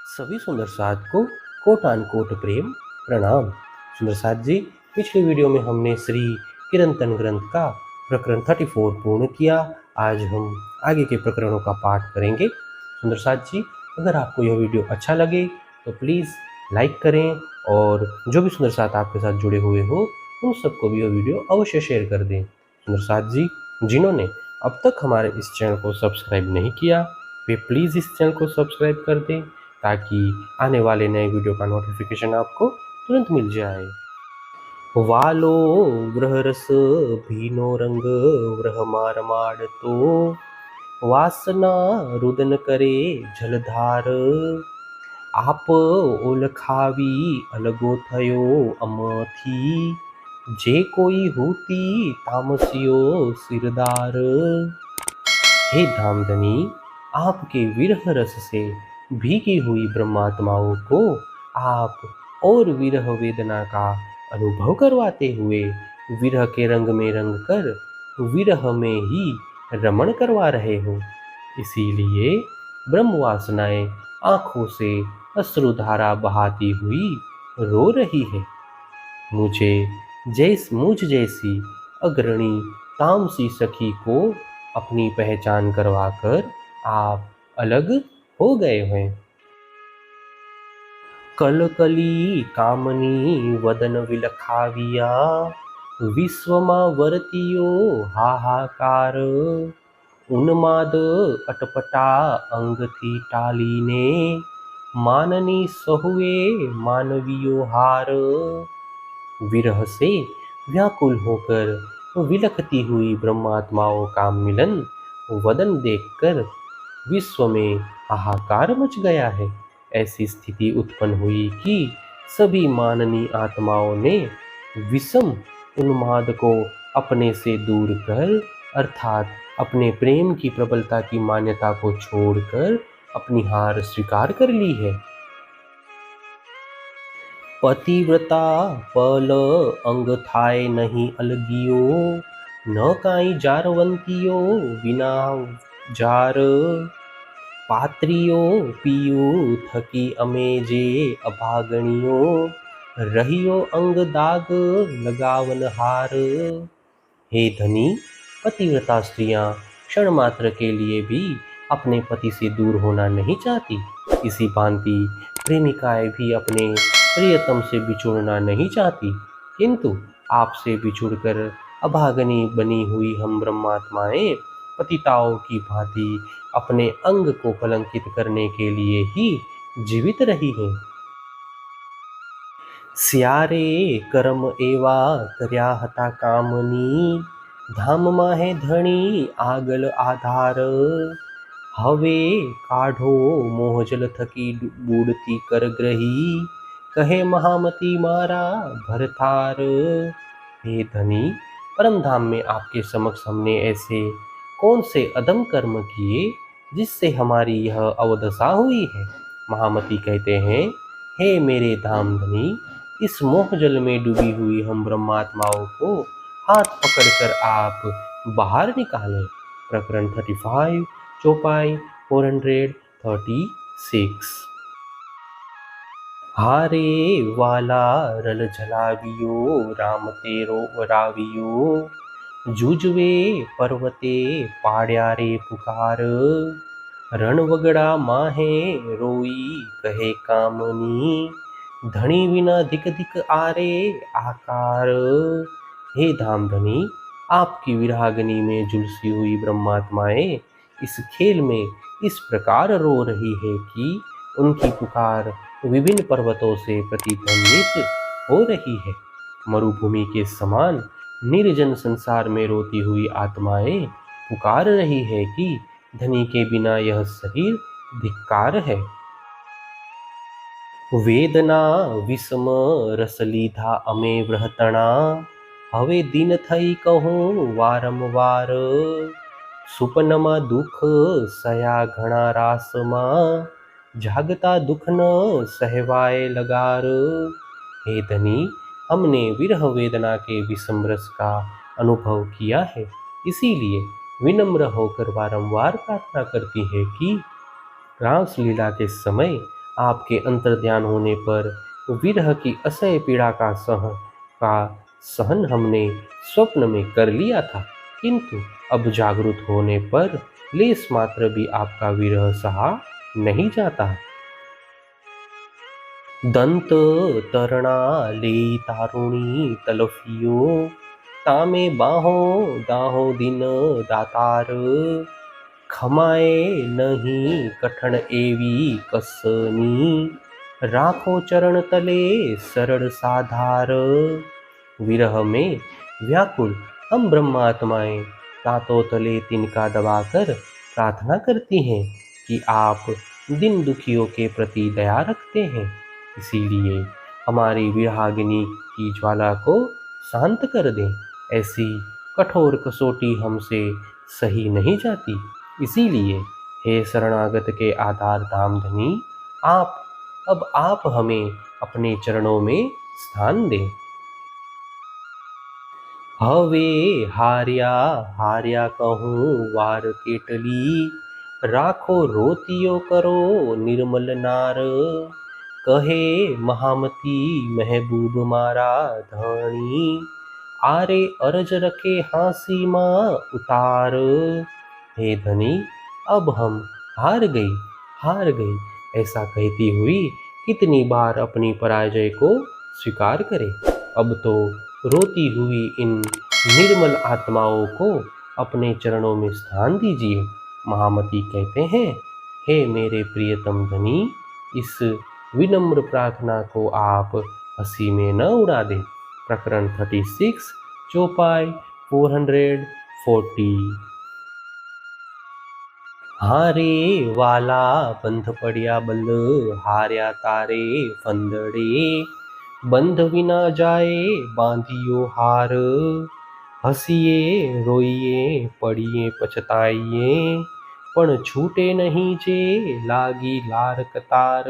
सभी सुंदर साथ को कोटान कोट प्रेम प्रणाम। सुंदर साथ जी, पिछले वीडियो में हमने श्री किरंतन ग्रंथ का प्रकरण 34 पूर्ण किया। आज हम आगे के प्रकरणों का पाठ करेंगे। सुंदर साथ जी, अगर आपको यह वीडियो अच्छा लगे तो प्लीज़ लाइक करें और जो भी सुंदर साथ आपके साथ जुड़े हुए हो उन सबको भी यह वीडियो अवश्य शेयर कर दें। सुंदर साथ जी, जिन्होंने अब तक हमारे इस चैनल को सब्सक्राइब नहीं किया वे प्लीज़ इस चैनल को सब्सक्राइब कर दें ताकि आने वाले नए वीडियो का नोटिफिकेशन आपको तुरंत मिल जाए। वालो वृहरस भीनो रंग वृह मार माडतो वासना रुदन करे जलधार आप ओलखावी अलगो थयो अमथी जे कोई होती तामसियो सिरदार। हे धामधनी, आपके विरह रस से भीगी हुई ब्रह्मात्माओं को आप और विरह वेदना का अनुभव करवाते हुए विरह के रंग में रंग कर विरह में ही रमण करवा रहे हो। इसीलिए ब्रह्म वासनाएं आंखों से अश्रुधारा बहाती हुई रो रही है। मुझ जैसी अग्रणी तामसी सखी को अपनी पहचान करवाकर आप अलग हो गए हैं। कलकली कामनी वदन विलखाविया विश्वमा वरतियो हाहाकार उन्माद अटपटा अंग थी टालीने माननी सहुए मानवियो हार। विरह से व्याकुल होकर विलखती हुई ब्रह्मात्माओं का मिलन वदन देखकर विश्व में हाहाकार मच गया है। ऐसी स्थिति उत्पन्न हुई कि सभी माननीय आत्माओं ने विषम उन्माद को अपने से दूर कर अर्थात अपने प्रेम की प्रबलता की मान्यता को छोड़कर अपनी हार स्वीकार कर ली है। पतिव्रता पल अंग थाय नहीं अलगियो न काई जारवंतियो बिना जार पात्रियो पियो थकी अमेजे अभागणियो रहियो अंग दाग लगावन हार। हे धनी, पतिव्रता स्त्रियां क्षण मात्र के लिए भी अपने पति से दूर होना नहीं चाहती। इसी भांति प्रेमिकाएं भी अपने प्रियतम से बिछुड़ना नहीं चाहती, किंतु आपसे बिछुड़कर अभागनी बनी हुई हम ब्रह्मात्माएं पतिताओं की भांति अपने अंग को कलंकित करने के लिए ही जीवित रही हैं। स्यारे कर्म एवा कर्या हता कामनी धाम माहे धणी आगल आधार हवे काढ़ो मोहजल थकी बूढ़ती कर ग्रही कहे महामती मारा भरथार। हे धनी, परम धाम में आपके समक्ष हमने ऐसे कौन से अदम कर्म किए जिससे हमारी यह अवदशा हुई है। महामती कहते हैं, हे मेरे धाम धनी, इस मोह जल में डूबी हुई हम ब्रह्मात्माओं को हाथ पकड़कर आप बाहर निकालें। प्रकरण 35 चौपाई 436। हारे वाला रल झलावियो राम तेरो रावियो जूझवे पर्वते पाड्या रे पुकार रणवगड़ा माहे रोई कहे कामनी धनी बिना धिक धिक आरे आकार। हे धामधनी, आपकी विरागनी में झुलसी हुई ब्रह्मात्माएं इस खेल में इस प्रकार रो रही है कि उनकी पुकार विभिन्न पर्वतों से प्रतिध्वनित हो रही है। मरुभूमि के समान निर्जन संसार में रोती हुई आत्माएं पुकार रही है कि धनी के बिना यह शरीर धिक्कार है। वेदना विषम रसलीधा अमे व्रहतणा हवे दिन थई कहूँ वारंवार सुपनमा दुख सया घना रासमा जागता दुख न सहवाए लगार। हे धनी, हमने विरह वेदना के विषम रस का अनुभव किया है, इसीलिए विनम्र होकर बारंबार प्रार्थना करती है कि रास लीला के समय आपके अंतर्ध्यान होने पर विरह की असह्य पीड़ा का सहन हमने स्वप्न में कर लिया था, किंतु अब जागृत होने पर लेस मात्र भी आपका विरह सहा नहीं जाता। दंत तरना ले तारुणी तलफियो, तामे बाहो दाहो दिन दातार, खमाए नहीं कठण एवी कसनी, राखो चरण तले सरल साधार। विरह में व्याकुल हम ब्रह्मात्माएं तातों तले तिनका दबाकर प्रार्थना करती हैं कि आप दिन दुखियों के प्रति दया रखते हैं, इसीलिए हमारी विरहाग्नि की ज्वाला को शांत कर दें। ऐसी कठोर कसौटी हमसे सही नहीं जाती, इसीलिए हे शरणागत के आधार धाम धनी, आप हमें अपने चरणों में स्थान दें। हवे हार्या हार्या कहूँ वार केटली, राखो रोतियो करो निर्मल नार, कहे महामती महबूब मारा धनी, आरे अरज रखे हाँसी माँ उतार। हे धनी, अब हम हार गई ऐसा कहती हुई कितनी बार अपनी पराजय को स्वीकार करें। अब तो रोती हुई इन निर्मल आत्माओं को अपने चरणों में स्थान दीजिए। महामती कहते हैं, हे मेरे प्रियतम धनी, इस विनम्र प्रार्थना को आप हंसी में न उड़ा दें। प्रकरण 36 चौपाई 440। हारे वाला बंध पड़िया बल, हार्या तारे फंदड़े, बंध विना जाए बांधियो हार, हंसिए रोइए पड़िए पछताइए, पण छूटे नहीं जे लागी लार कतार।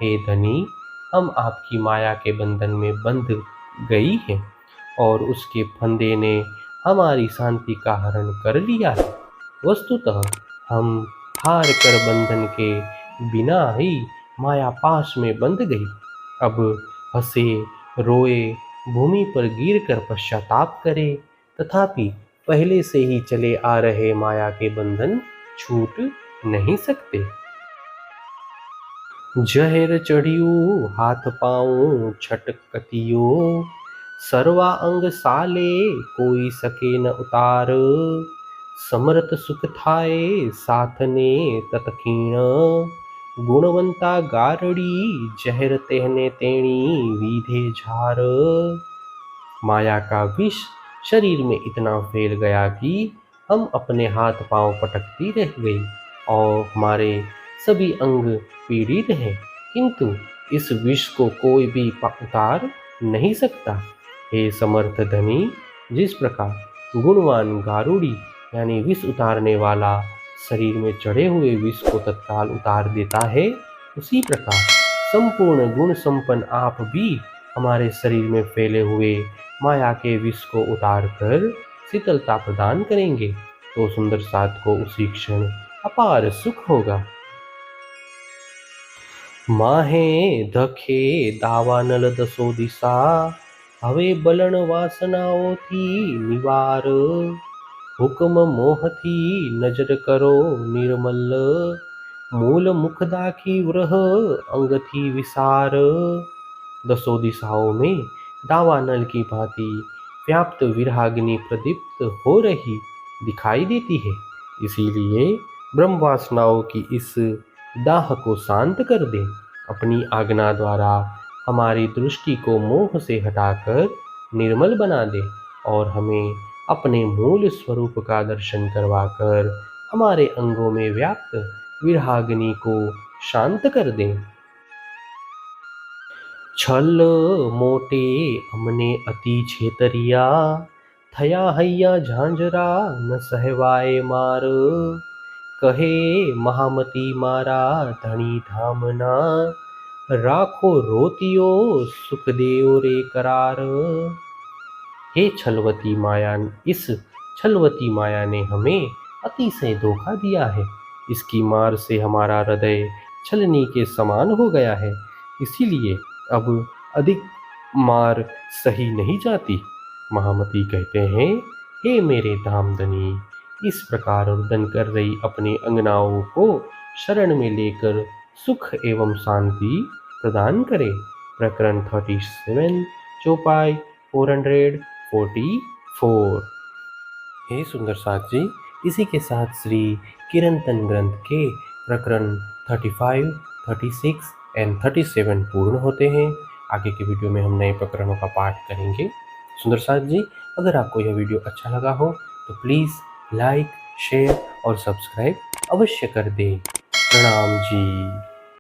हे धनी, हम आपकी माया के बंधन में बंध गई हैं और उसके फंदे ने हमारी शांति का हरण कर लिया है। वस्तुतः हम हार कर बंधन के बिना ही माया पाश में बंध गई। अब हंसे रोए भूमि पर गिरकर पश्चाताप करे, तथापि पहले से ही चले आ रहे माया के बंधन छूट नहीं सकते। जहर चढ़ियो हाथ पाँव छटकतियो, सर्वा अंग साले कोई सके न उतार, समर्थ सुख थाए साथने ततखीण, गुणवंता गारड़ी जहर तेहने तेणी विधे झार। माया का विष शरीर में इतना फैल गया कि हम अपने हाथ पांव पटकती रह गई और हमारे सभी अंग पीड़ित हैं, किंतु इस विष को कोई भी उतार नहीं सकता। हे समर्थ धनी, जिस प्रकार गुणवान गारुड़ी यानी विष उतारने वाला शरीर में चढ़े हुए विष को तत्काल उतार देता है, उसी प्रकार संपूर्ण गुण संपन्न आप भी हमारे शरीर में फैले हुए माया के विष को उतार कर शीतलता प्रदान करेंगे, तो सुंदर साथ को उसी क्षण अपार सुख होगा। माहे धखे दावानल दसो दिशा, हवे बलन वासनाओ थी निवार, हुक्म मोह थी नजर करो निर्मल, मूल मुख दाखी व्रह अंग थी विसार। दसों दिशाओं में दावानल की भांति व्याप्त विरहाग्नि प्रदीप्त हो रही दिखाई देती है, इसीलिए ब्रह्म वासनाओं की इस दाह को शांत कर दे। अपनी आज्ञा द्वारा हमारी दृष्टि को मोह से हटाकर निर्मल बना दे और हमें अपने मूल स्वरूप का दर्शन करवाकर हमारे अंगों में व्याप्त विरहाग्नि को शांत कर दें। छल मोटे हमने अति छेतरिया, थया हैया झांझरा न सहवाए मार, कहे महामती मारा धनी धामना, राखो रोतियो सुख देओ रे करार। हे छलवती माया, इस छलवती माया ने हमें अतिशय धोखा दिया है, इसकी मार से हमारा हृदय छलनी के समान हो गया है, इसीलिए अब अधिक मार सही नहीं जाती। महामती कहते हैं, हे मेरे धामधनी, इस प्रकार रुदन कर रही अपने अंगनाओं को शरण में लेकर सुख एवं शांति प्रदान करे। प्रकरण 37 चौपाई 444। हे सुंदर साथ जी, इसी के साथ श्री किरंतन ग्रंथ के प्रकरण 35, 36 एंड 37 पूर्ण होते हैं। आगे के वीडियो में हम नए प्रकरणों का पाठ करेंगे। सुंदर साथ जी, अगर आपको यह वीडियो अच्छा लगा हो तो प्लीज़ लाइक, शेयर और सब्सक्राइब अवश्य कर दें। प्रणाम जी।